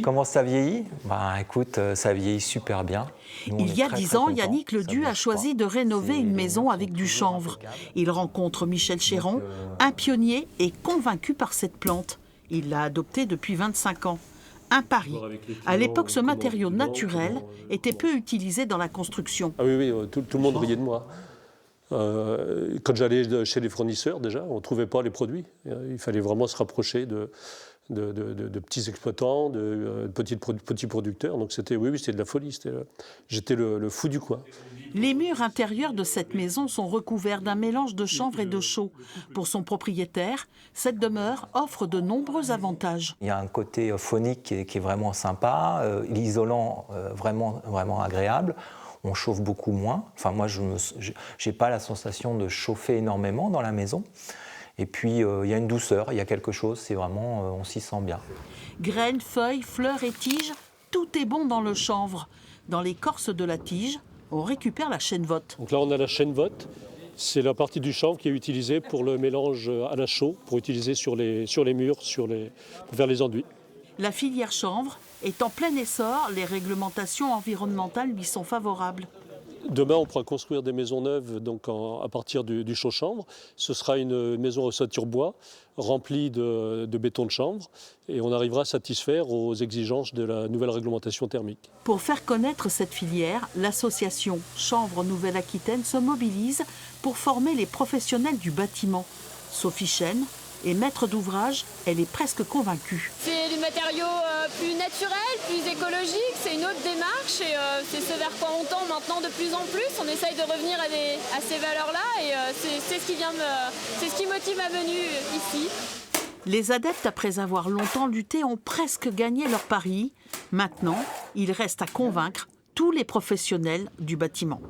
Comment ça vieillit? Écoute, ça vieillit super bien. Nous, on Il est y a très, 10 très ans, contents. Yannick Ça Ledu a bouge choisi pas. de rénover une Les maison murs avec sont du toujours chanvre. impeccables. Il rencontre Michel Chéron, Donc, un pionnier et convaincu par cette plante. Il l'a adoptée depuis 25 ans. Un pari. À l'époque, ce matériau naturel était peu utilisé dans la construction. Ah oui, oui, tout le monde riait de moi. Quand j'allais chez les fournisseurs, déjà, on ne trouvait pas les produits. Il fallait vraiment se rapprocher de petits exploitants, de petits producteurs. Donc c'était, oui, c'était de la folie. J'étais le fou du coin. Les murs intérieurs de cette maison sont recouverts d'un mélange de chanvre et de chaux. Pour son propriétaire, cette demeure offre de nombreux avantages. Il y a un côté phonique qui est vraiment sympa, l'isolant vraiment, vraiment agréable. On chauffe beaucoup moins. Enfin, moi, je n'ai pas la sensation de chauffer énormément dans la maison. Et puis, il y a une douceur, il y a quelque chose, c'est vraiment, on s'y sent bien. Graines, feuilles, fleurs et tiges, tout est bon dans le chanvre. Dans l'écorce de la tige, on récupère la chènevotte. Donc là, on a la chènevotte. C'est la partie du chanvre qui est utilisée pour le mélange à la chaux, pour utiliser sur les murs, pour faire les enduits. La filière chanvre est en plein essor, les réglementations environnementales lui sont favorables. Demain, on pourra construire des maisons neuves donc à partir du chaux chanvre. Ce sera une maison ossature bois remplie de béton de chanvre et on arrivera à satisfaire aux exigences de la nouvelle réglementation thermique. Pour faire connaître cette filière, l'association Chanvre Nouvelle-Aquitaine se mobilise pour former les professionnels du bâtiment. Sophie Chêne est maître d'ouvrage, elle est presque convaincue. C'est des matériaux plus naturels, plus écologiques, c'est une autre démarche et c'est ce vers quoi on tend maintenant de plus en plus. On essaye de revenir à ces valeurs-là et c'est ce qui motive ma venue ici. Les adeptes, après avoir longtemps lutté, ont presque gagné leur pari. Maintenant, il reste à convaincre tous les professionnels du bâtiment.